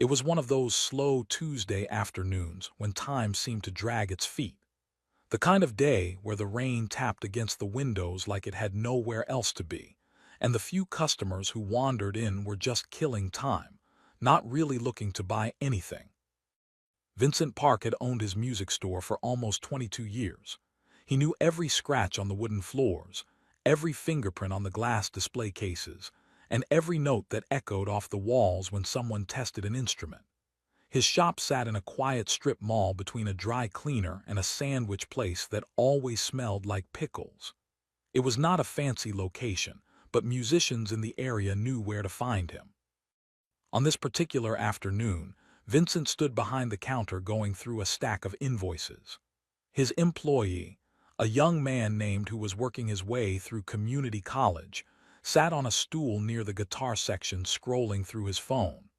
It was one of those slow Tuesday afternoons when time seemed to drag its feet. The kind of day where the rain tapped against the windows like it had nowhere else to be, and the few customers who wandered in were just killing time, not really looking to buy anything. Vincent Park had owned his music store for almost 22 years. He knew every scratch on the wooden floors, every fingerprint on the glass display cases, and every note that echoed off the walls when someone tested an instrument. His shop sat in a quiet strip mall between a dry cleaner and a sandwich place that always smelled like pickles. It was not a fancy location, but musicians in the area knew where to find him. On this particular afternoon, Vincent stood behind the counter going through a stack of invoices. His employee, a young man named who was working his way through community college, sat on a stool near the guitar section scrolling through his phone.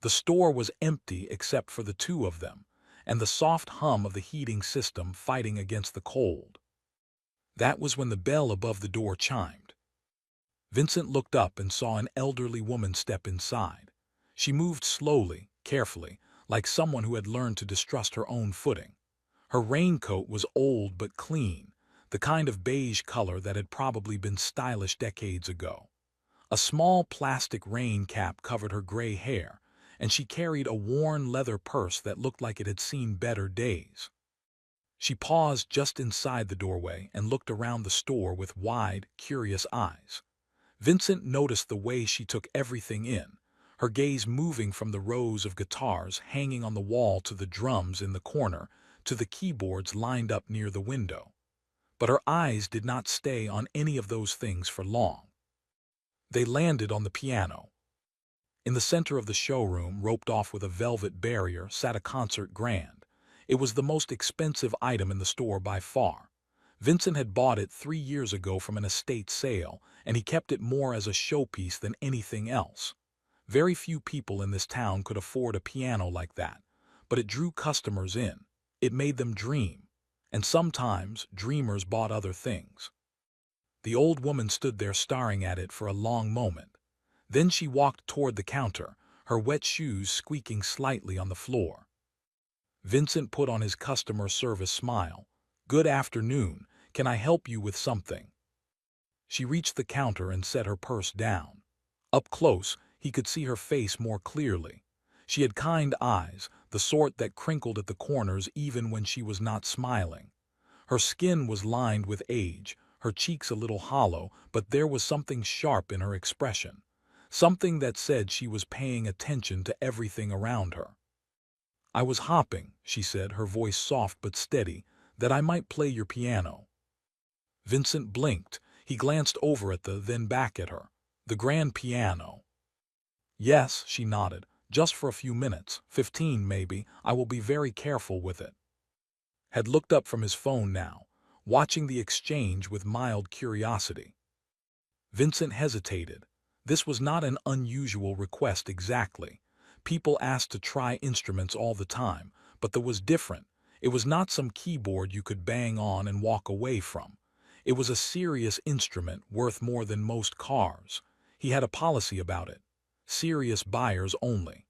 The store was empty except for the two of them, and the soft hum of the heating system fighting against the cold. That was when the bell above the door chimed. Vincent looked up and saw an elderly woman step inside. She moved slowly, carefully, like someone who had learned to distrust her own footing. Her raincoat was old but clean, the kind of beige color that had probably been stylish decades ago. A small plastic rain cap covered her gray hair, and she carried a worn leather purse that looked like it had seen better days. She paused just inside the doorway and looked around the store with wide, curious eyes. Vincent noticed the way she took everything in, her gaze moving from the rows of guitars hanging on the wall to the drums in the corner to the keyboards lined up near the window. But her eyes did not stay on any of those things for long. They landed on the piano. In the center of the showroom, roped off with a velvet barrier, sat a concert grand. It was the most expensive item in the store by far. Vincent had bought it 3 years ago from an estate sale, and he kept it more as a showpiece than anything else. Very few people in this town could afford a piano like that, but it drew customers in. It made them dream, and sometimes dreamers bought other things. The old woman stood there staring at it for a long moment. Then she walked toward the counter, her wet shoes squeaking slightly on the floor. Vincent put on his customer service smile. "Good afternoon. Can I help you with something?" She reached the counter and set her purse down. Up close, he could see her face more clearly. She had kind eyes, the sort that crinkled at the corners even when she was not smiling. Her skin was lined with age, her cheeks a little hollow, but there was something sharp in her expression, something that said she was paying attention to everything around her. "I was hoping," she said, her voice soft but steady, "that I might play your piano." Vincent blinked. He glanced over at then back at her. "The grand piano." "Yes," she nodded. "Just for a few minutes, 15 maybe. I will be very careful with it." Had looked up from his phone now, watching the exchange with mild curiosity. Vincent hesitated. This was not an unusual request exactly. People asked to try instruments all the time, but that was different. It was not some keyboard you could bang on and walk away from. It was a serious instrument worth more than most cars. He had a policy about it. Serious buyers only.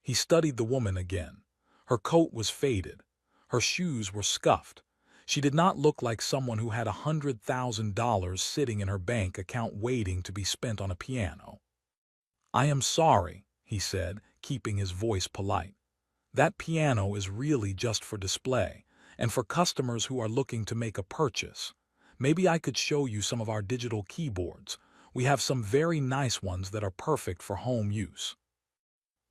He studied the woman again. Her coat was faded. Her shoes were scuffed. She did not look like someone who had $100,000 sitting in her bank account waiting to be spent on a piano. "I am sorry," he said, keeping his voice polite. "That piano is really just for display, and for customers who are looking to make a purchase. Maybe I could show you some of our digital keyboards. We have some very nice ones that are perfect for home use."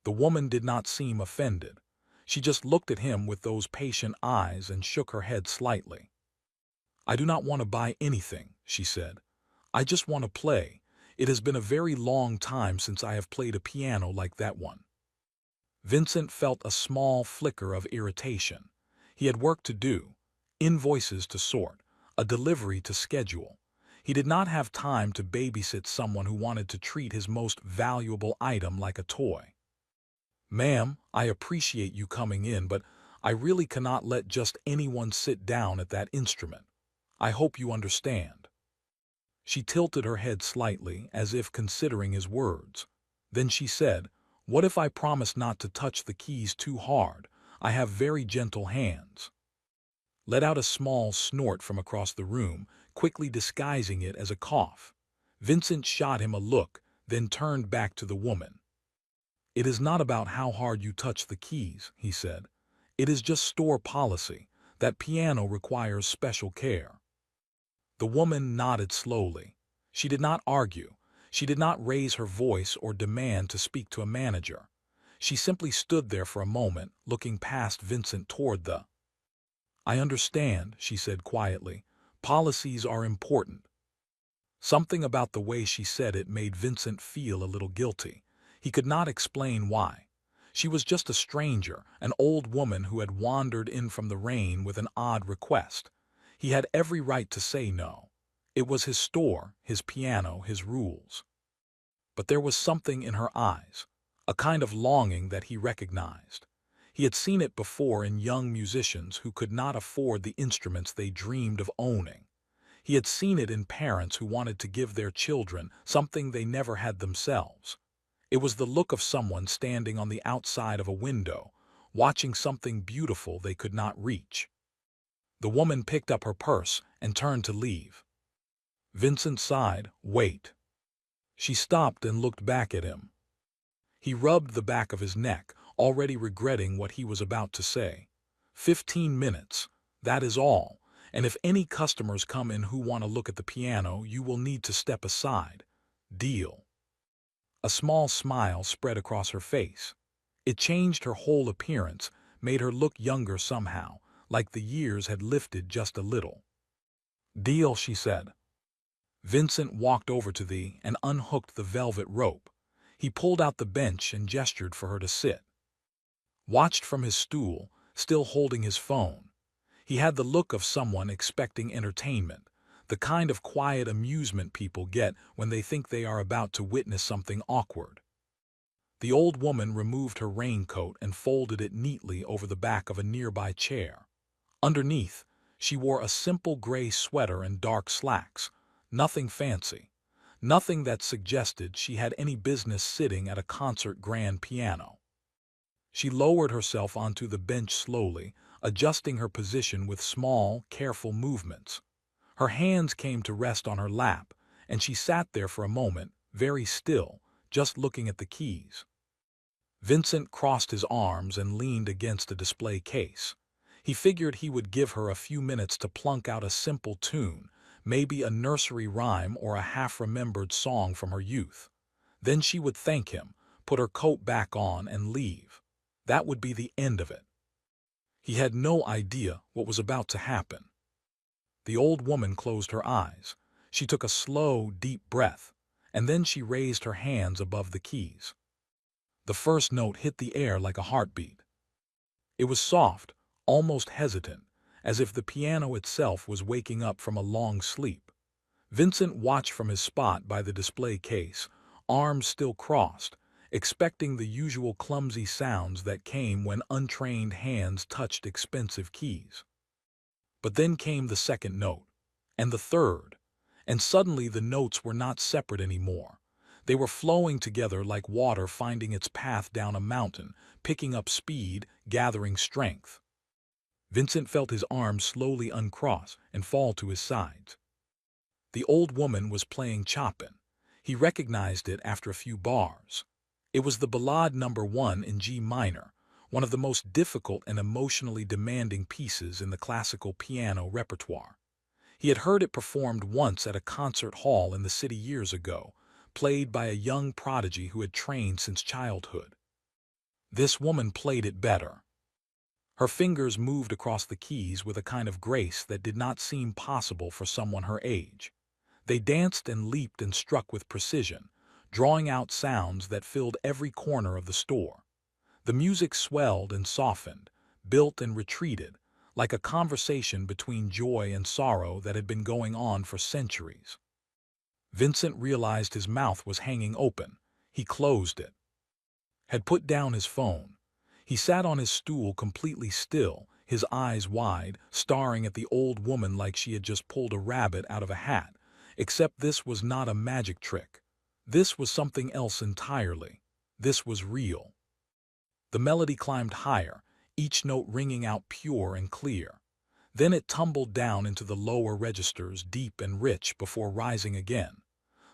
The woman did not seem offended. She just looked at him with those patient eyes and shook her head slightly. "I do not want to buy anything," she said. "I just want to play. It has been a very long time since I have played a piano like that one." Vincent felt a small flicker of irritation. He had work to do, invoices to sort, a delivery to schedule. He did not have time to babysit someone who wanted to treat his most valuable item like a toy. "Ma'am, I appreciate you coming in, but I really cannot let just anyone sit down at that instrument. I hope you understand." She tilted her head slightly, as if considering his words. Then she said, What if I promise not to touch the keys too hard? I have very gentle hands. Let out a small snort from across the room, quickly disguising it as a cough. Vincent shot him a look, then turned back to the woman. It is not about how hard you touch the keys, he said. It is just store policy. That piano requires special care. The woman nodded slowly. She did not argue. She did not raise her voice or demand to speak to a manager. She simply stood there for a moment, looking past Vincent toward the— I understand, she said quietly. Policies are important. Something about the way she said it made Vincent feel a little guilty. He could not explain why. She was just a stranger, an old woman who had wandered in from the rain with an odd request. He had every right to say no. It was his store, his piano, his rules. But there was something in her eyes, a kind of longing that he recognized. He had seen it before in young musicians who could not afford the instruments they dreamed of owning. He had seen it in parents who wanted to give their children something they never had themselves. It was the look of someone standing on the outside of a window, watching something beautiful they could not reach. The woman picked up her purse and turned to leave. Vincent sighed. Wait. She stopped and looked back at him. He rubbed the back of his neck, already regretting what he was about to say. 15 minutes, that is all, and if any customers come in who want to look at the piano, you will need to step aside. Deal. A small smile spread across her face. It changed her whole appearance, made her look younger somehow, like the years had lifted just a little. Deal, she said. Vincent walked over to and unhooked the velvet rope. He pulled out the bench and gestured for her to sit. Watched from his stool, still holding his phone. He had the look of someone expecting entertainment, the kind of quiet amusement people get when they think they are about to witness something awkward. The old woman removed her raincoat and folded it neatly over the back of a nearby chair. Underneath, she wore a simple gray sweater and dark slacks, nothing fancy, nothing that suggested she had any business sitting at a concert grand piano. She lowered herself onto the bench slowly, adjusting her position with small, careful movements. Her hands came to rest on her lap, and she sat there for a moment, very still, just looking at the keys. Vincent crossed his arms and leaned against a display case. He figured he would give her a few minutes to plunk out a simple tune, maybe a nursery rhyme or a half-remembered song from her youth. Then she would thank him, put her coat back on, and leave. That would be the end of it. He had no idea what was about to happen. The old woman closed her eyes. She took a slow, deep breath, and then she raised her hands above the keys. The first note hit the air like a heartbeat. It was soft, almost hesitant, as if the piano itself was waking up from a long sleep. Vincent watched from his spot by the display case, arms still crossed, expecting the usual clumsy sounds that came when untrained hands touched expensive keys. But then came the second note, and the third, and suddenly the notes were not separate anymore. They were flowing together like water finding its path down a mountain, picking up speed, gathering strength. Vincent felt his arms slowly uncross and fall to his sides. The old woman was playing Chopin. He recognized it after a few bars. It was the Ballade No. 1 in G minor, one of the most difficult and emotionally demanding pieces in the classical piano repertoire. He had heard it performed once at a concert hall in the city years ago, played by a young prodigy who had trained since childhood. This woman played it better. Her fingers moved across the keys with a kind of grace that did not seem possible for someone her age. They danced and leaped and struck with precision, drawing out sounds that filled every corner of the store. The music swelled and softened, built and retreated, like a conversation between joy and sorrow that had been going on for centuries. Vincent realized his mouth was hanging open. He closed it. Had put down his phone. He sat on his stool completely still, his eyes wide, staring at the old woman like she had just pulled a rabbit out of a hat, except this was not a magic trick. This was something else entirely. This was real. The melody climbed higher, each note ringing out pure and clear. Then it tumbled down into the lower registers, deep and rich, before rising again.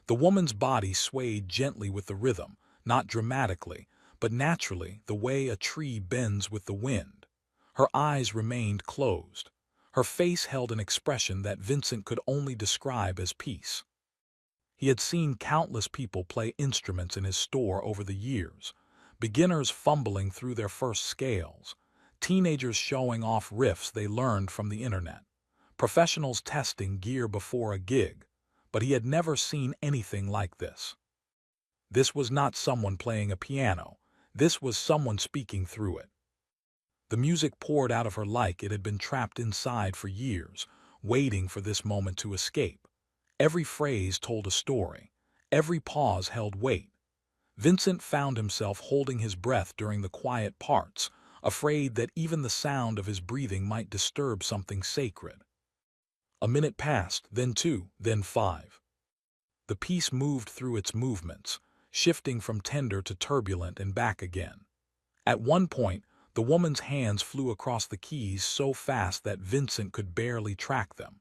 The woman's body swayed gently with the rhythm, not dramatically, but naturally, the way a tree bends with the wind. Her eyes remained closed. Her face held an expression that Vincent could only describe as peace. He had seen countless people play instruments in his store over the years, beginners fumbling through their first scales, teenagers showing off riffs they learned from the internet, professionals testing gear before a gig, but he had never seen anything like this. This was not someone playing a piano. This was someone speaking through it. The music poured out of her like it had been trapped inside for years, waiting for this moment to escape. Every phrase told a story. Every pause held weight. Vincent found himself holding his breath during the quiet parts, afraid that even the sound of his breathing might disturb something sacred. A minute passed, then two, then five. The piece moved through its movements, shifting from tender to turbulent and back again. At one point, the woman's hands flew across the keys so fast that Vincent could barely track them.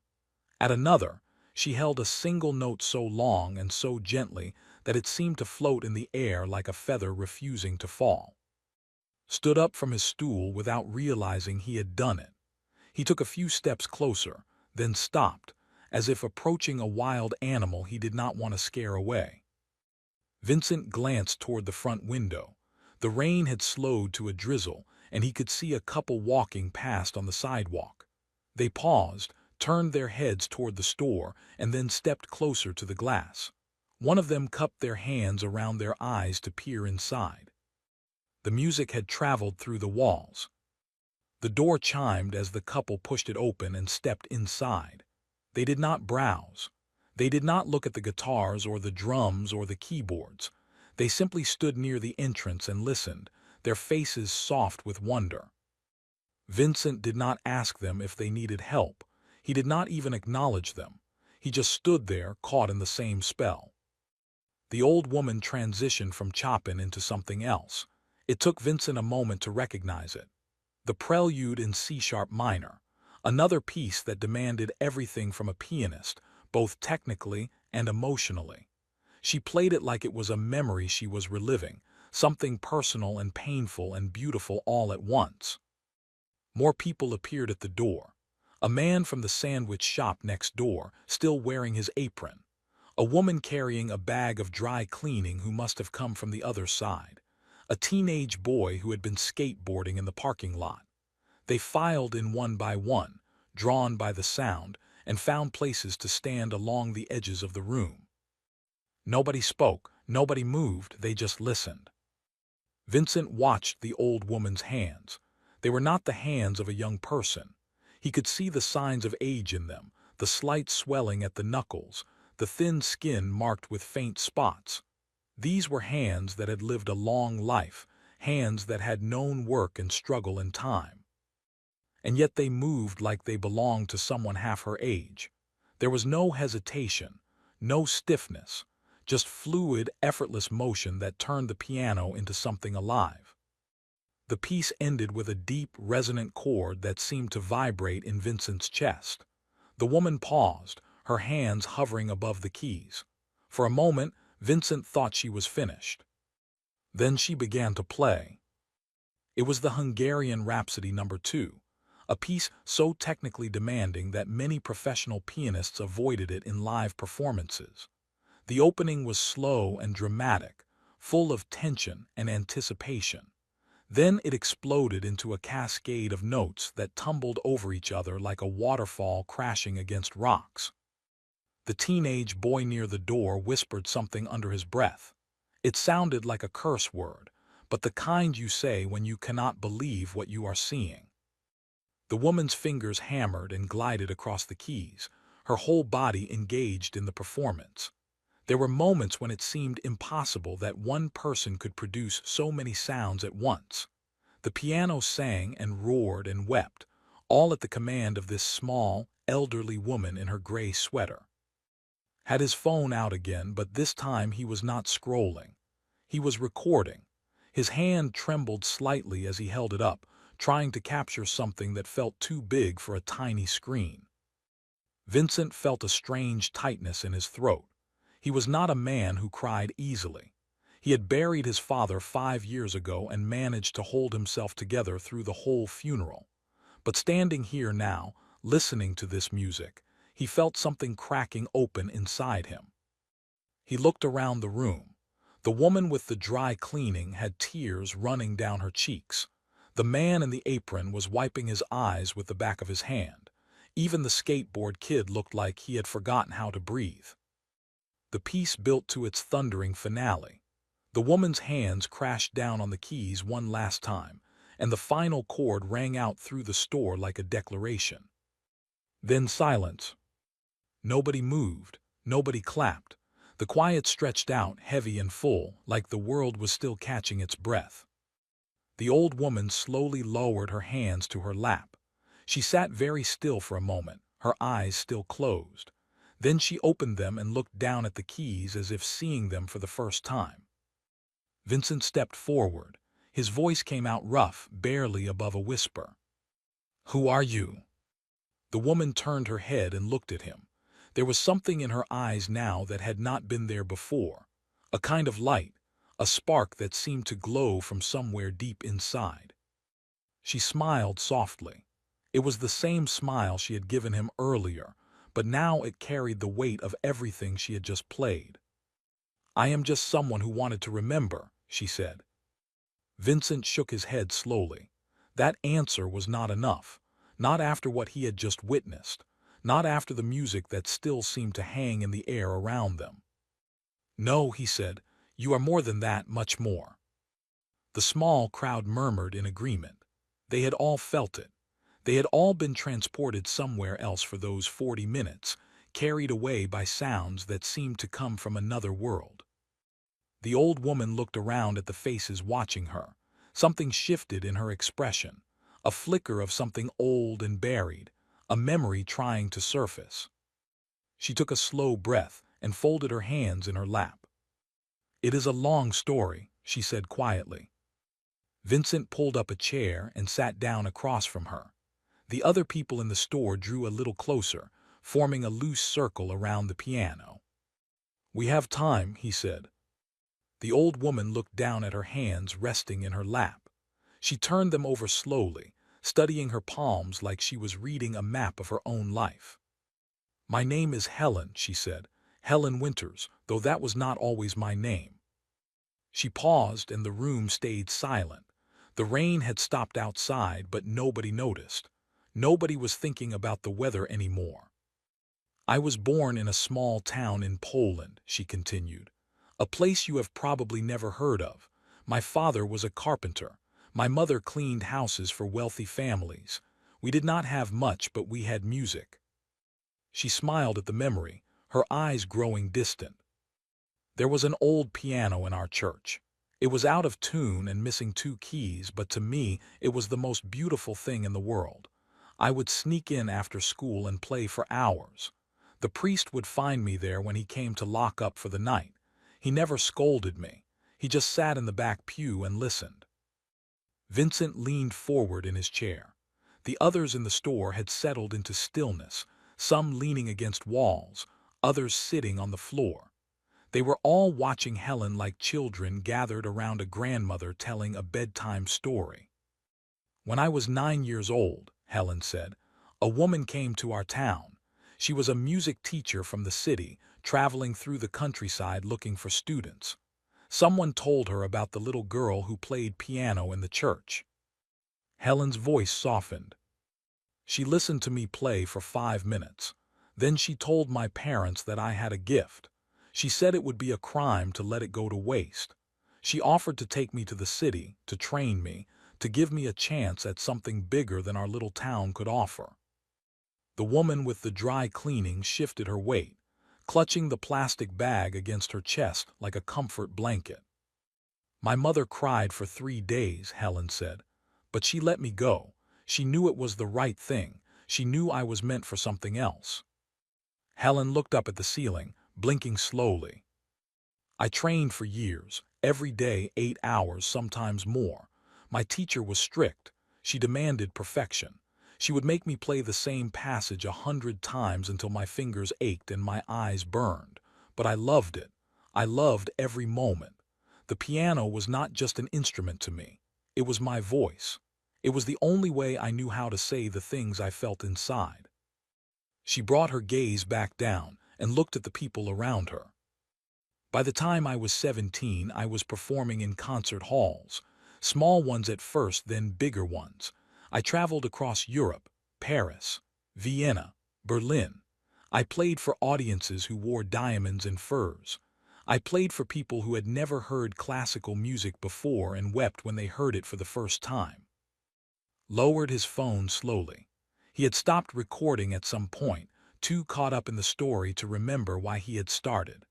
At another, she held a single note so long and so gently that it seemed to float in the air like a feather refusing to fall. Stood up from his stool without realizing he had done it. He took a few steps closer, then stopped, as if approaching a wild animal he did not want to scare away. Vincent glanced toward the front window. The rain had slowed to a drizzle, and he could see a couple walking past on the sidewalk. They paused, turned their heads toward the store, and then stepped closer to the glass. One of them cupped their hands around their eyes to peer inside. The music had traveled through the walls. The door chimed as the couple pushed it open and stepped inside. They did not browse. They did not look at the guitars or the drums or the keyboards. They simply stood near the entrance and listened, their faces soft with wonder. Vincent did not ask them if they needed help. He did not even acknowledge them. He just stood there, caught in the same spell. The old woman transitioned from Chopin into something else. It took Vincent a moment to recognize it. The Prelude in C-sharp minor, another piece that demanded everything from a pianist, both technically and emotionally. She played it like it was a memory she was reliving, something personal and painful and beautiful all at once. More people appeared at the door. A man from the sandwich shop next door, still wearing his apron. A woman carrying a bag of dry cleaning who must have come from the other side. A teenage boy who had been skateboarding in the parking lot. They filed in one by one, drawn by the sound, and found places to stand along the edges of the room. Nobody spoke, nobody moved, they just listened. Vincent watched the old woman's hands. They were not the hands of a young person. He could see the signs of age in them, the slight swelling at the knuckles, the thin skin marked with faint spots. These were hands that had lived a long life, hands that had known work and struggle and time. And yet they moved like they belonged to someone half her age. There was no hesitation, no stiffness, just fluid, effortless motion that turned the piano into something alive. The piece ended with a deep, resonant chord that seemed to vibrate in Vincent's chest. The woman paused, her hands hovering above the keys. For a moment, Vincent thought she was finished. Then she began to play. It was the Hungarian Rhapsody No. 2, a piece so technically demanding that many professional pianists avoided it in live performances. The opening was slow and dramatic, full of tension and anticipation. Then it exploded into a cascade of notes that tumbled over each other like a waterfall crashing against rocks. The teenage boy near the door whispered something under his breath. It sounded like a curse word, but the kind you say when you cannot believe what you are seeing. The woman's fingers hammered and glided across the keys, her whole body engaged in the performance. There were moments when it seemed impossible that one person could produce so many sounds at once. The piano sang and roared and wept, all at the command of this small, elderly woman in her gray sweater. Had his phone out again, but this time he was not scrolling. He was recording, His hand trembled slightly as he held it up, trying to capture something that felt too big for a tiny screen. Vincent felt a strange tightness in his throat. He was not a man who cried easily. He had buried his father 5 years ago and managed to hold himself together through the whole funeral. But standing here now, listening to this music, he felt something cracking open inside him. He looked around the room. The woman with the dry cleaning had tears running down her cheeks. The man in the apron was wiping his eyes with the back of his hand. Even the skateboard kid looked like he had forgotten how to breathe. The piece built to its thundering finale. The woman's hands crashed down on the keys one last time, and the final chord rang out through the store like a declaration. Then silence. Nobody moved, nobody clapped. The quiet stretched out, heavy and full, like the world was still catching its breath. The old woman slowly lowered her hands to her lap. She sat very still for a moment, her eyes still closed. Then she opened them and looked down at the keys as if seeing them for the first time. Vincent stepped forward. His voice came out rough, barely above a whisper. "Who are you?" The woman turned her head and looked at him. There was something in her eyes now that had not been there before. A kind of light, a spark that seemed to glow from somewhere deep inside. She smiled softly. It was the same smile she had given him earlier, but now it carried the weight of everything she had just played. "I am just someone who wanted to remember," she said. Vincent shook his head slowly. That answer was not enough. Not after what he had just witnessed. Not after the music that still seemed to hang in the air around them. "No," he said, "you are more than that, much more." The small crowd murmured in agreement. They had all felt it. They had all been transported somewhere else for those 40 minutes, carried away by sounds that seemed to come from another world. The old woman looked around at the faces watching her. Something shifted in her expression, a flicker of something old and buried, a memory trying to surface. She took a slow breath and folded her hands in her lap. "It is a long story," she said quietly. Vincent pulled up a chair and sat down across from her. The other people in the store drew a little closer, forming a loose circle around the piano. "We have time," he said. The old woman looked down at her hands resting in her lap. She turned them over slowly, studying her palms like she was reading a map of her own life. "My name is Helen," she said. "Helen Winters, though that was not always my name." She paused and the room stayed silent. The rain had stopped outside, but nobody noticed. Nobody was thinking about the weather anymore. "I was born in a small town in Poland," she continued. "A place you have probably never heard of. My father was a carpenter. My mother cleaned houses for wealthy families. We did not have much, but we had music." She smiled at the memory, her eyes growing distant. "There was an old piano in our church. It was out of tune and missing 2 keys, but to me it was the most beautiful thing in the world. I would sneak in after school and play for hours. The priest would find me there when he came to lock up for the night. He never scolded me. He just sat in the back pew and listened." Vincent leaned forward in his chair. The others in the store had settled into stillness, some leaning against walls, others sitting on the floor. They were all watching Helen like children gathered around a grandmother telling a bedtime story. "When I was 9 years old," Helen said, "a woman came to our town. She was a music teacher from the city, traveling through the countryside looking for students. Someone told her about the little girl who played piano in the church." Helen's voice softened. "She listened to me play for 5 minutes. Then she told my parents that I had a gift. She said it would be a crime to let it go to waste. She offered to take me to the city, to train me, to give me a chance at something bigger than our little town could offer." The woman with the dry cleaning shifted her weight, clutching the plastic bag against her chest like a comfort blanket. "My mother cried for 3 days," Helen said. "But she let me go. She knew it was the right thing. She knew I was meant for something else." Helen looked up at the ceiling, blinking slowly. "I trained for years, Every day, 8 hours, sometimes more. My teacher was strict. She demanded perfection. She would make me play the same passage 100 times until my fingers ached and my eyes burned. But I loved it. I loved every moment. The piano was not just an instrument to me. It was my voice. It was the only way I knew how to say the things I felt inside. She brought her gaze back down and looked at the people around her. By the time I was 17, I was performing in concert halls. Small ones at first, then bigger ones. I traveled across Europe, Paris, Vienna, Berlin. I played for audiences who wore diamonds and furs. I played for people who had never heard classical music before and wept when they heard it for the first time. Lowered his phone slowly. He had stopped recording at some point, too caught up in the story to remember why he had started.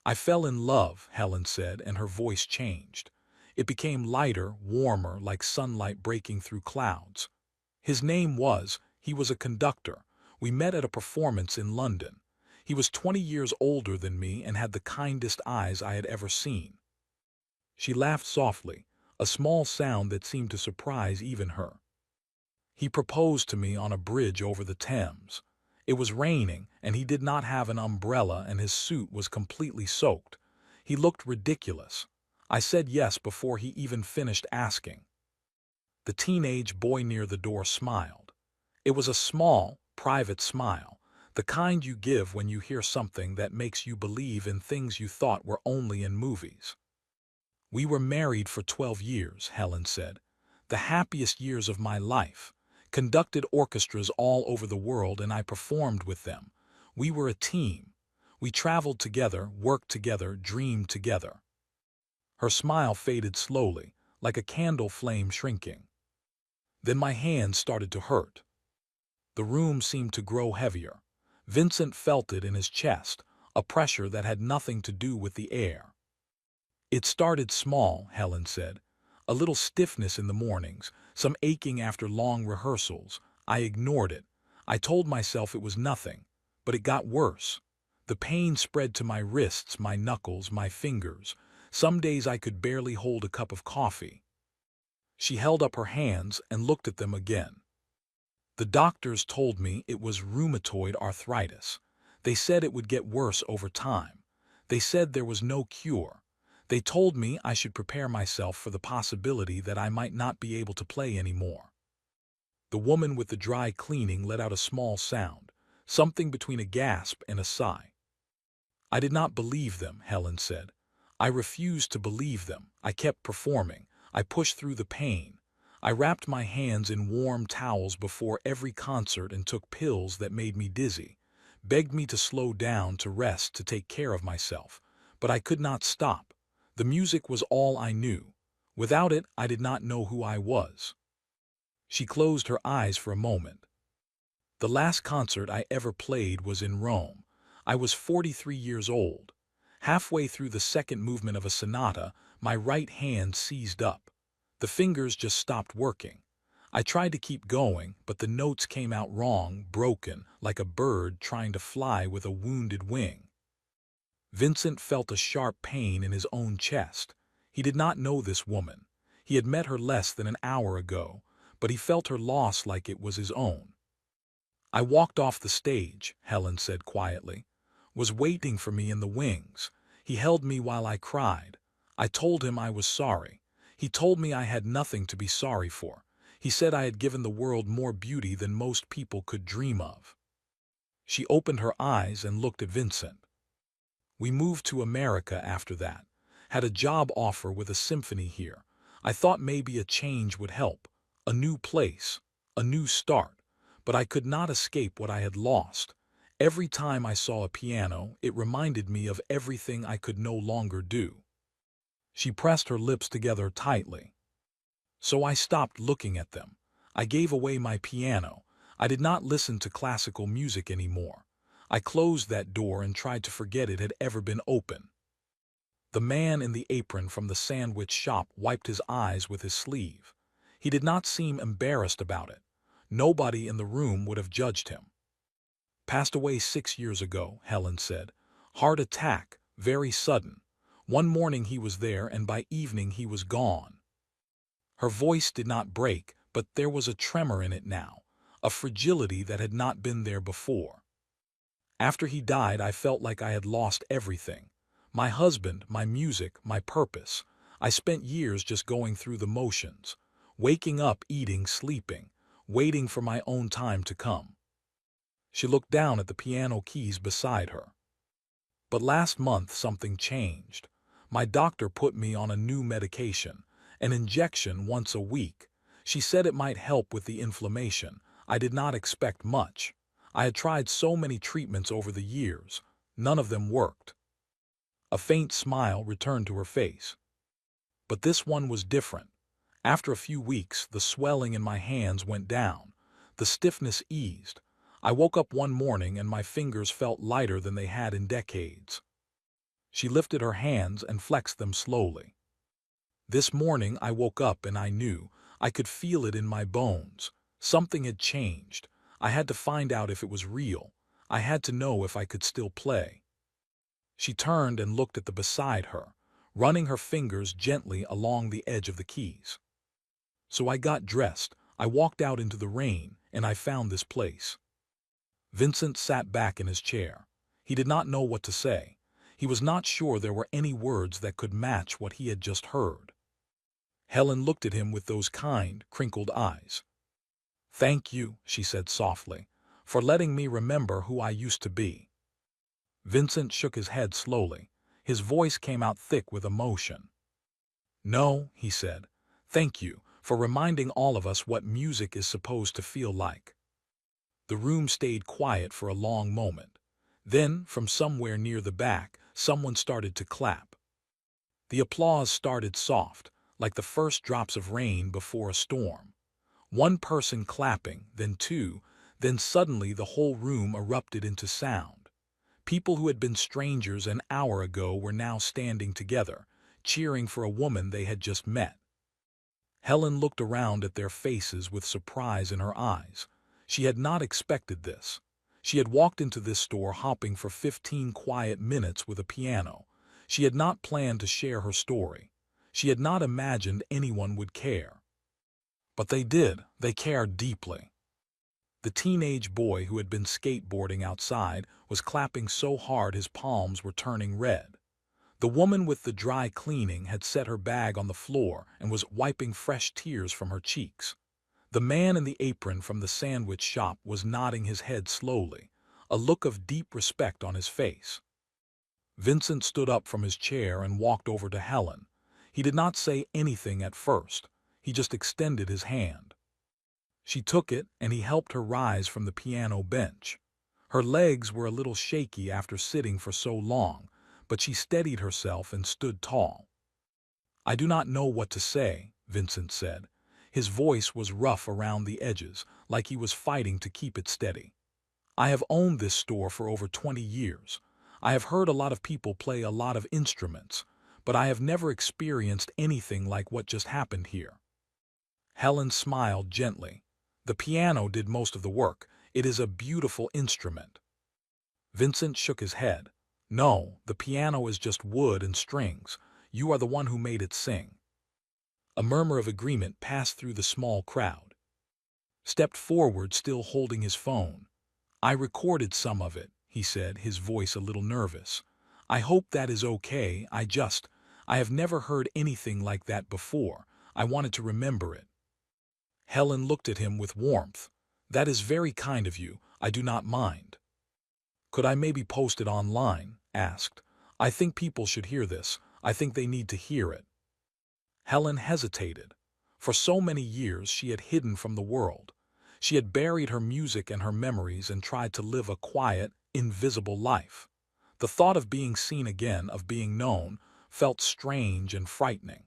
I fell in love, Helen said, and her voice changed. It became lighter, warmer, like sunlight breaking through clouds. He was a conductor. We met at a performance in London. He was 20 years older than me and had the kindest eyes I had ever seen. She laughed softly, a small sound that seemed to surprise even her. He proposed to me on a bridge over the Thames. It was raining, and he did not have an umbrella, and his suit was completely soaked. He looked ridiculous. I said yes before he even finished asking. The teenage boy near the door smiled. It was a small, private smile, the kind you give when you hear something that makes you believe in things you thought were only in movies. We were married for 12 years, Helen said. The happiest years of my life. Conducted orchestras all over the world, and I performed with them. We were a team. We traveled together, worked together, dreamed together. Her smile faded slowly, like a candle flame shrinking. Then my hands started to hurt. The room seemed to grow heavier. Vincent felt it in his chest, a pressure that had nothing to do with the air. It started small, Helen said. A little stiffness in the mornings, some aching after long rehearsals. I ignored it. I told myself it was nothing, but it got worse. The pain spread to my wrists, my knuckles, my fingers. Some days I could barely hold a cup of coffee. She held up her hands and looked at them again. The doctors told me it was rheumatoid arthritis. They said it would get worse over time. They said there was no cure. They told me I should prepare myself for the possibility that I might not be able to play anymore. The woman with the dry cleaning let out a small sound, something between a gasp and a sigh. I did not believe them, Helen said. I refused to believe them. I kept performing. I pushed through the pain. I wrapped my hands in warm towels before every concert and took pills that made me dizzy, begged me to slow down, to rest, to take care of myself. But I could not stop. The music was all I knew. Without it, I did not know who I was. She closed her eyes for a moment. The last concert I ever played was in Rome. I was 43 years old. Halfway through the second movement of a sonata, my right hand seized up. The fingers just stopped working. I tried to keep going, but the notes came out wrong, broken, like a bird trying to fly with a wounded wing. Vincent felt a sharp pain in his own chest. He did not know this woman. He had met her less than an hour ago, but he felt her loss like it was his own. I walked off the stage, Helen said quietly. Was waiting for me in the wings. He held me while I cried. I told him I was sorry. He told me I had nothing to be sorry for. He said I had given the world more beauty than most people could dream of. She opened her eyes and looked at Vincent. We moved to America after that. Had a job offer with a symphony here. I thought maybe a change would help. A new place. A new start. But I could not escape what I had lost. Every time I saw a piano, it reminded me of everything I could no longer do. She pressed her lips together tightly. So I stopped looking at them. I gave away my piano. I did not listen to classical music anymore. I closed that door and tried to forget it had ever been open. The man in the apron from the sandwich shop wiped his eyes with his sleeve. He did not seem embarrassed about it. Nobody in the room would have judged him. Passed away 6 years ago, Helen said. Heart attack, very sudden. One morning he was there, and by evening he was gone. Her voice did not break, but there was a tremor in it now, a fragility that had not been there before. After he died, I felt like I had lost everything. My husband, my music, my purpose. I spent years just going through the motions, waking up, eating, sleeping, waiting for my own time to come. She looked down at the piano keys beside her. But last month something changed. My doctor put me on a new medication, an injection once a week. She said it might help with the inflammation. I did not expect much. I had tried so many treatments over the years. None of them worked. A faint smile returned to her face. But this one was different. After a few weeks, the swelling in my hands went down. The stiffness eased. I woke up one morning and my fingers felt lighter than they had in decades. She lifted her hands and flexed them slowly. This morning I woke up and I knew. I could feel it in my bones. Something had changed. I had to find out if it was real. I had to know if I could still play. She turned and looked at the beside her, running her fingers gently along the edge of the keys. So I got dressed, I walked out into the rain, and I found this place. Vincent sat back in his chair. He did not know what to say. He was not sure there were any words that could match what he had just heard. Helen looked at him with those kind, crinkled eyes. "Thank you," she said softly, "for letting me remember who I used to be." Vincent shook his head slowly. His voice came out thick with emotion. "No," he said, "thank you for reminding all of us what music is supposed to feel like." The room stayed quiet for a long moment. Then, from somewhere near the back, someone started to clap. The applause started soft, like the first drops of rain before a storm. One person clapping, then two, then suddenly the whole room erupted into sound. People who had been strangers an hour ago were now standing together, cheering for a woman they had just met. Helen looked around at their faces with surprise in her eyes. She had not expected this. She had walked into this store hopping for 15 quiet minutes with a piano. She had not planned to share her story. She had not imagined anyone would care. But they did. They cared deeply. The teenage boy who had been skateboarding outside was clapping so hard his palms were turning red. The woman with the dry cleaning had set her bag on the floor and was wiping fresh tears from her cheeks. The man in the apron from the sandwich shop was nodding his head slowly, a look of deep respect on his face. Vincent stood up from his chair and walked over to Helen. He did not say anything at first. He just extended his hand. She took it, and he helped her rise from the piano bench. Her legs were a little shaky after sitting for so long, but she steadied herself and stood tall. "I do not know what to say," Vincent said. His voice was rough around the edges, like he was fighting to keep it steady. "I have owned this store for over 20 years. I have heard a lot of people play a lot of instruments, but I have never experienced anything like what just happened here." Helen smiled gently. "The piano did most of the work. It is a beautiful instrument." Vincent shook his head. "No, the piano is just wood and strings. You are the one who made it sing." A murmur of agreement passed through the small crowd. Stepped forward, still holding his phone. "I recorded some of it," he said, his voice a little nervous. "I hope that is okay. I have never heard anything like that before. I wanted to remember it." Helen looked at him with warmth. "That is very kind of you. I do not mind." "Could I maybe post it online?" asked. "I think people should hear this. I think they need to hear it." Helen hesitated. For so many years she had hidden from the world. She had buried her music and her memories and tried to live a quiet, invisible life. The thought of being seen again, of being known, felt strange and frightening.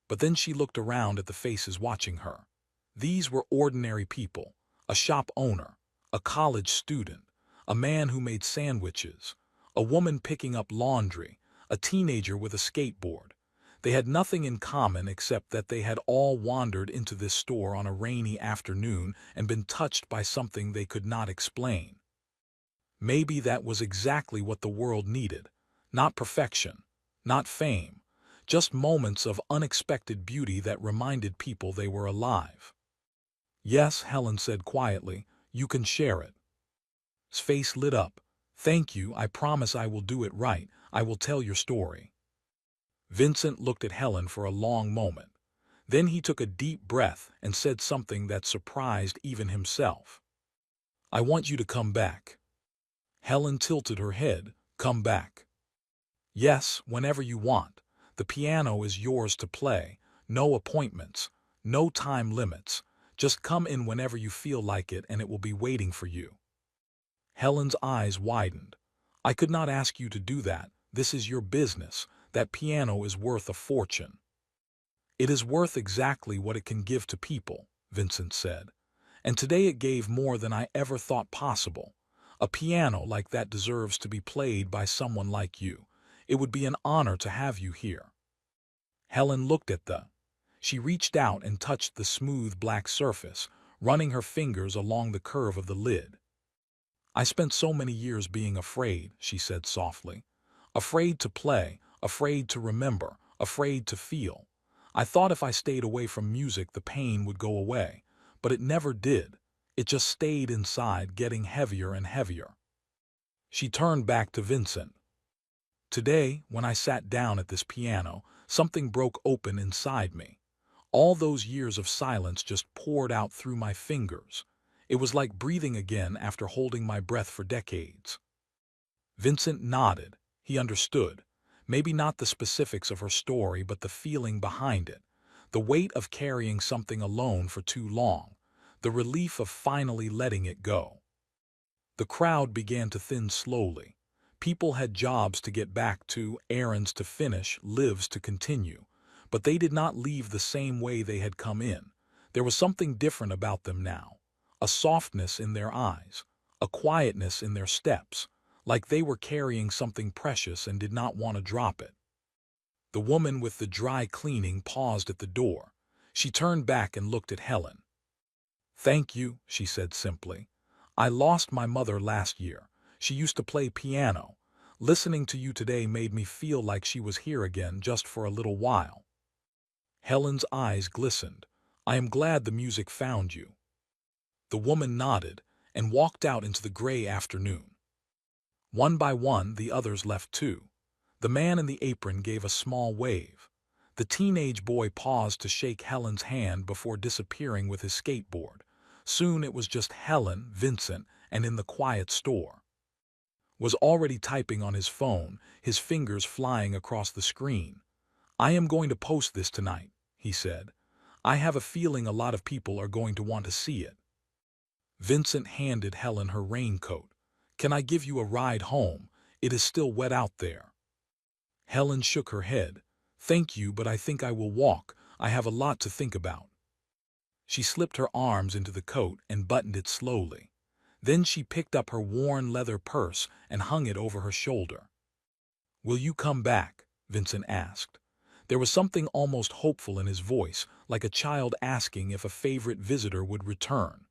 But then she looked around at the faces watching her. These were ordinary people, a shop owner, a college student, a man who made sandwiches, a woman picking up laundry, a teenager with a skateboard. They had nothing in common except that they had all wandered into this store on a rainy afternoon and been touched by something they could not explain. Maybe that was exactly what the world needed. Not perfection, not fame, just moments of unexpected beauty that reminded people they were alive. Yes, Helen said quietly, you can share it. His face lit up. Thank you, I promise I will do it right, I will tell your story. Vincent looked at Helen for a long moment. Then he took a deep breath and said something that surprised even himself. I want you to come back. Helen tilted her head. Come back. Yes, whenever you want. The piano is yours to play. No appointments. No time limits. Just come in whenever you feel like it and it will be waiting for you. Helen's eyes widened. I could not ask you to do that. This is your business. That piano is worth a fortune. It is worth exactly what it can give to people, Vincent said. And today it gave more than I ever thought possible. A piano like that deserves to be played by someone like you. It would be an honor to have you here. Helen looked at the. She reached out and touched the smooth black surface, running her fingers along the curve of the lid. I spent so many years being afraid, she said softly. Afraid to play, afraid to remember, afraid to feel. I thought if I stayed away from music the pain would go away, but it never did. It just stayed inside, getting heavier and heavier. She turned back to Vincent. Today, when I sat down at this piano, something broke open inside me. All those years of silence just poured out through my fingers. It was like breathing again after holding my breath for decades. Vincent nodded. He understood. Maybe not the specifics of her story, but the feeling behind it. The weight of carrying something alone for too long. The relief of finally letting it go. The crowd began to thin slowly. People had jobs to get back to, errands to finish, lives to continue. But they did not leave the same way they had come in. There was something different about them now. A softness in their eyes, a quietness in their steps, like they were carrying something precious and did not want to drop it. The woman with the dry cleaning paused at the door. She turned back and looked at Helen. Thank you, she said simply. I lost my mother last year. She used to play piano. Listening to you today made me feel like she was here again just for a little while. Helen's eyes glistened. I am glad the music found you. The woman nodded and walked out into the gray afternoon. One by one, the others left too. The man in the apron gave a small wave. The teenage boy paused to shake Helen's hand before disappearing with his skateboard. Soon it was just Helen, Vincent, and in the quiet store. Was already typing on his phone, his fingers flying across the screen. I am going to post this tonight, he said. I have a feeling a lot of people are going to want to see it. Vincent handed Helen her raincoat. Can I give you a ride home? It is still wet out there. Helen shook her head. Thank you, but I think I will walk. I have a lot to think about. She slipped her arms into the coat and buttoned it slowly. Then she picked up her worn leather purse and hung it over her shoulder. Will you come back? Vincent asked. There was something almost hopeful in his voice, like a child asking if a favorite visitor would return.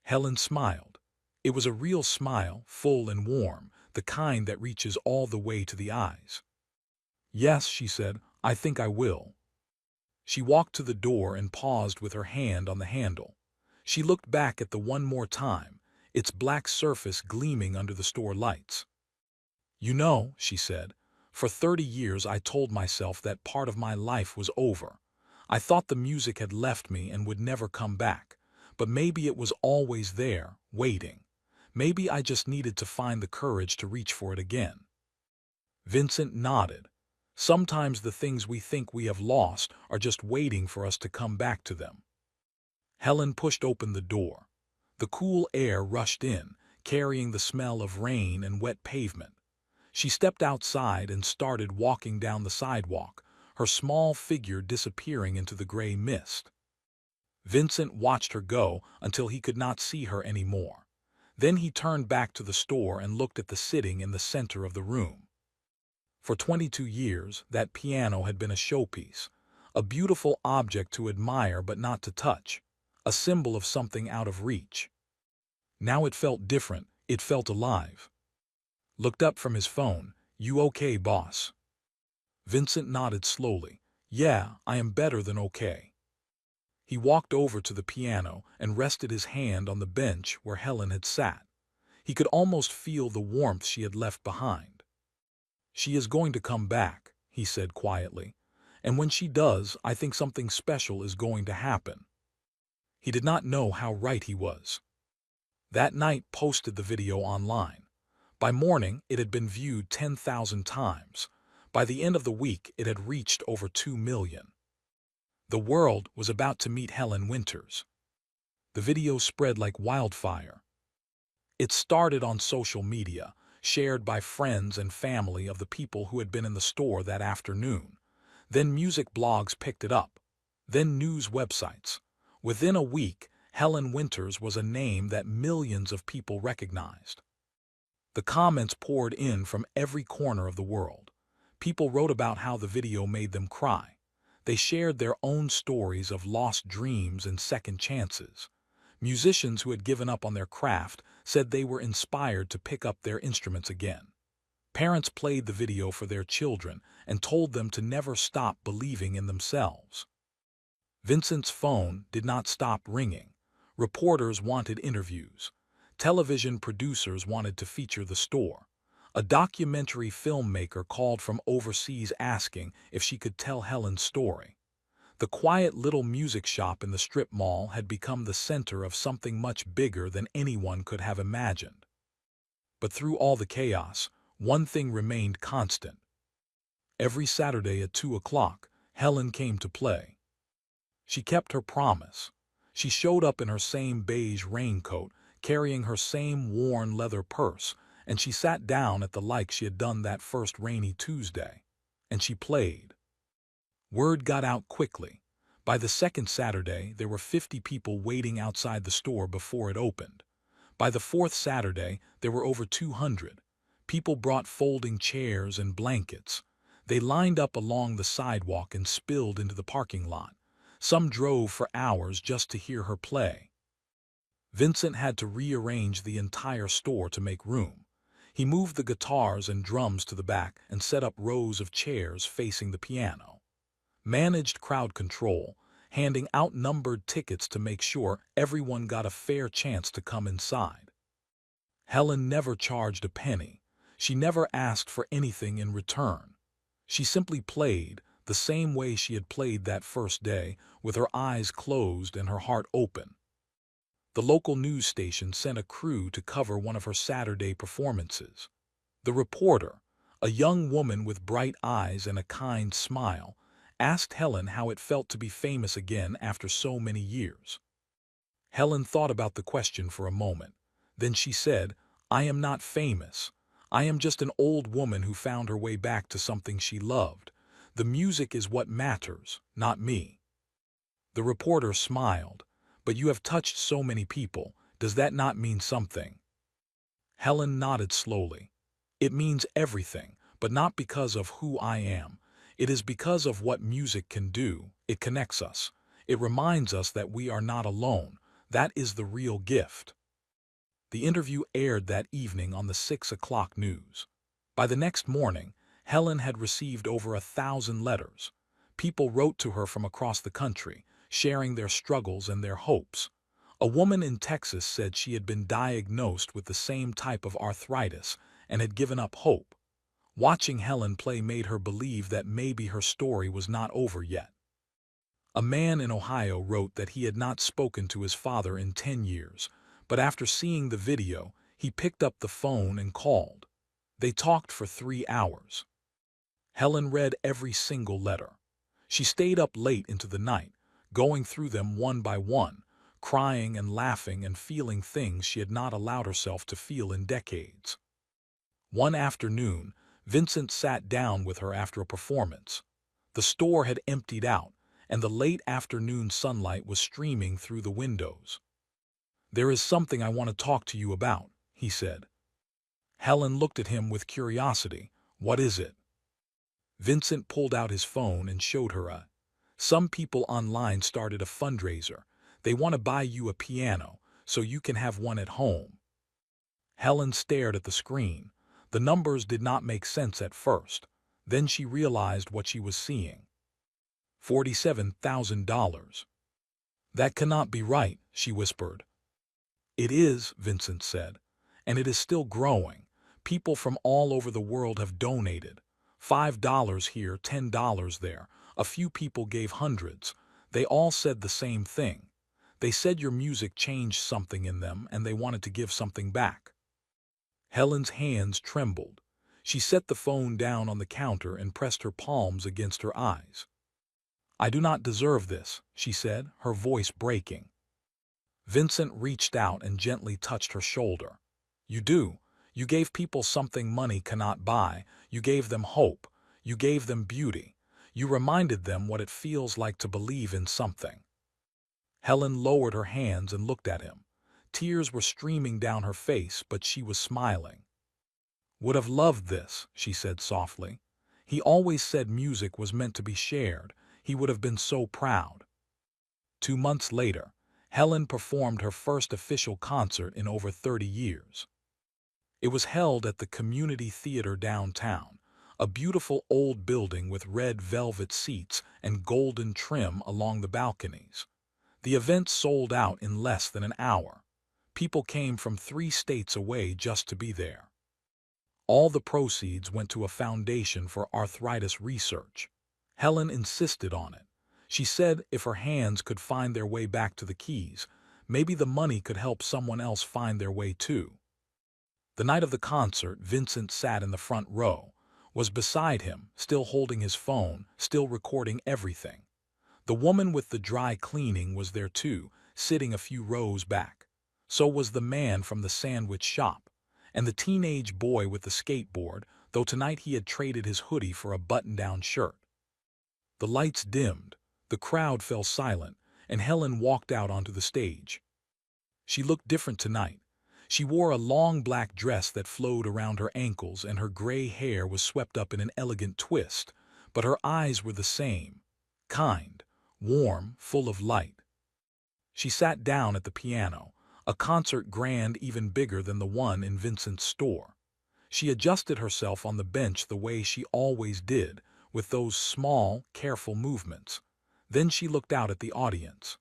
Helen smiled. It was a real smile, full and warm, the kind that reaches all the way to the eyes. Yes, she said, I think I will. She walked to the door and paused with her hand on the handle. She looked back at the one more time, its black surface gleaming under the store lights. You know, she said, for 30 years I told myself that part of my life was over. I thought the music had left me and would never come back, but maybe it was always there, waiting. Maybe I just needed to find the courage to reach for it again. Vincent nodded. Sometimes the things we think we have lost are just waiting for us to come back to them. Helen pushed open the door. The cool air rushed in, carrying the smell of rain and wet pavement. She stepped outside and started walking down the sidewalk, her small figure disappearing into the gray mist. Vincent watched her go until he could not see her anymore. Then he turned back to the store and looked at the sitting in the center of the room. For 22 years, that piano had been a showpiece, a beautiful object to admire but not to touch, a symbol of something out of reach. Now it felt different, it felt alive. Looked up from his phone. You okay, boss? Vincent nodded slowly. Yeah, I am better than okay. He walked over to the piano and rested his hand on the bench where Helen had sat. He could almost feel the warmth she had left behind. She is going to come back, he said quietly. And when she does, I think something special is going to happen. He did not know how right he was. That night posted the video online. By morning, it had been viewed 10,000 times. By the end of the week, it had reached over 2 million. The world was about to meet Helen Winters. The video spread like wildfire. It started on social media, shared by friends and family of the people who had been in the store that afternoon. Then music blogs picked it up. Then news websites. Within a week, Helen Winters was a name that millions of people recognized. The comments poured in from every corner of the world. People wrote about how the video made them cry. They shared their own stories of lost dreams and second chances. Musicians who had given up on their craft said they were inspired to pick up their instruments again. Parents played the video for their children and told them to never stop believing in themselves. Vincent's phone did not stop ringing. Reporters wanted interviews. Television producers wanted to feature the store. A documentary filmmaker called from overseas asking if she could tell Helen's story. The quiet little music shop in the strip mall had become the center of something much bigger than anyone could have imagined. But through all the chaos, one thing remained constant. Every Saturday at 2 o'clock, Helen came to play. She kept her promise. She showed up in her same beige raincoat, carrying her same worn leather purse, and she sat down at the like she had done that first rainy Tuesday. And she played. Word got out quickly. By the second Saturday, there were 50 people waiting outside the store before it opened. By the fourth Saturday, there were over 200. People brought folding chairs and blankets. They lined up along the sidewalk and spilled into the parking lot. Some drove for hours just to hear her play. Vincent had to rearrange the entire store to make room. He moved the guitars and drums to the back and set up rows of chairs facing the piano. Managed crowd control, handing outnumbered tickets to make sure everyone got a fair chance to come inside. Helen never charged a penny. She never asked for anything in return. She simply played, the same way she had played that first day, with her eyes closed and her heart open. The local news station sent a crew to cover one of her Saturday performances. The reporter, a young woman with bright eyes and a kind smile, asked Helen how it felt to be famous again after so many years. Helen thought about the question for a moment. Then she said, "I am not famous. I am just an old woman who found her way back to something she loved. The music is what matters, not me." The reporter smiled. "But you have touched so many people. Does that not mean something?" Helen nodded slowly. "It means everything, but not because of who I am. It is because of what music can do. It connects us. It reminds us that we are not alone. That is the real gift." The interview aired that evening on the 6 o'clock news. By the next morning, Helen had received over 1,000 letters. People wrote to her from across the country, sharing their struggles and their hopes. A woman in Texas said she had been diagnosed with the same type of arthritis and had given up hope. Watching Helen play made her believe that maybe her story was not over yet. A man in Ohio wrote that he had not spoken to his father in 10 years, but after seeing the video, he picked up the phone and called. They talked for 3 hours. Helen read every single letter. She stayed up late into the night, going through them one by one, crying and laughing and feeling things she had not allowed herself to feel in decades. One afternoon, Vincent sat down with her after a performance. The store had emptied out, and the late afternoon sunlight was streaming through the windows. "There is something I want to talk to you about," he said. Helen looked at him with curiosity. "What is it?" Vincent pulled out his phone and showed her a. "Some people online started a fundraiser. They want to buy you a piano, so you can have one at home." Helen stared at the screen. The numbers did not make sense at first. Then she realized what she was seeing. $47,000. That cannot be right, she whispered. It is, Vincent said, and it is still growing. People from all over the world have donated. $5 here, $10 there. A few people gave hundreds. They all said the same thing. They said your music changed something in them and they wanted to give something back. Helen's hands trembled. She set the phone down on the counter and pressed her palms against her eyes. I do not deserve this, she said, her voice breaking. Vincent reached out and gently touched her shoulder. You do. You gave people something money cannot buy. You gave them hope. You gave them beauty. You reminded them what it feels like to believe in something. Helen lowered her hands and looked at him. Tears were streaming down her face, but she was smiling. Would have loved this, she said softly. He always said music was meant to be shared. He would have been so proud. 2 months later, Helen performed her first official concert in over 30 years. It was held at the Community Theater downtown, a beautiful old building with red velvet seats and golden trim along the balconies. The event sold out in less than an hour. People came from 3 states away just to be there. All the proceeds went to a foundation for arthritis research. Helen insisted on it. She said if her hands could find their way back to the keys, maybe the money could help someone else find their way too. The night of the concert, Vincent sat in the front row, was beside him, still holding his phone, still recording everything. The woman with the dry cleaning was there too, sitting a few rows back. So was the man from the sandwich shop, and the teenage boy with the skateboard, though tonight he had traded his hoodie for a button-down shirt. The lights dimmed, the crowd fell silent, and Helen walked out onto the stage. She looked different tonight. She wore a long black dress that flowed around her ankles and her gray hair was swept up in an elegant twist, but her eyes were the same, kind, warm, full of light. She sat down at the piano, a concert grand even bigger than the one in Vincent's store. She adjusted herself on the bench the way she always did, with those small, careful movements. Then she looked out at the audience.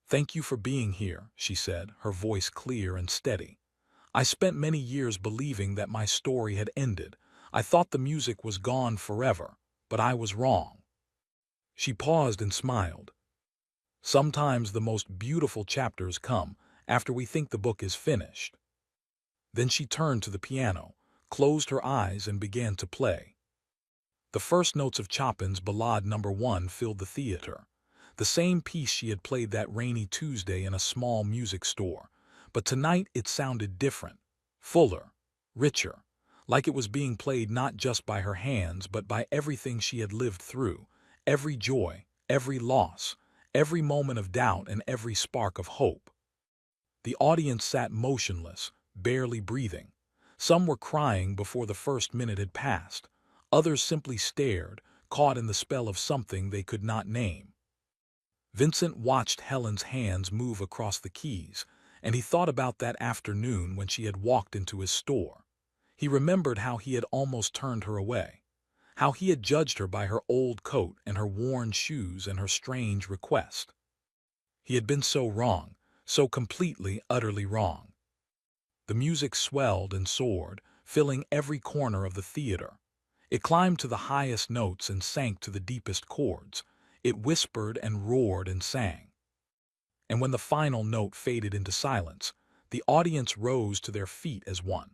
Thank you for being here, she said, her voice clear and steady. I spent many years believing that my story had ended. I thought the music was gone forever, but I was wrong. She paused and smiled. Sometimes the most beautiful chapters come after we think the book is finished. Then she turned to the piano, closed her eyes and began to play. The first notes of Chopin's Ballade No. 1 filled the theater. The same piece she had played that rainy Tuesday in a small music store. But tonight it sounded different, fuller, richer, like it was being played not just by her hands but by everything she had lived through, every joy, every loss, every moment of doubt and every spark of hope. The audience sat motionless, barely breathing. Some were crying before the first minute had passed. Others simply stared, caught in the spell of something they could not name. Vincent watched Helen's hands move across the keys, and he thought about that afternoon when she had walked into his store. He remembered how he had almost turned her away, how he had judged her by her old coat and her worn shoes and her strange request. He had been so wrong, so completely, utterly wrong. The music swelled and soared, filling every corner of the theater. It climbed to the highest notes and sank to the deepest chords. It whispered and roared and sang. And when the final note faded into silence, the audience rose to their feet as one.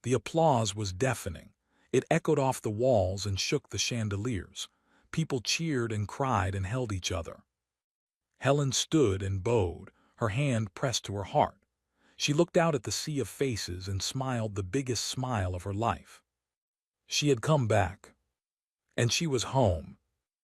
The applause was deafening. It echoed off the walls and shook the chandeliers. People cheered and cried and held each other. Helen stood and bowed, her hand pressed to her heart. She looked out at the sea of faces and smiled the biggest smile of her life. She had come back. And she was home,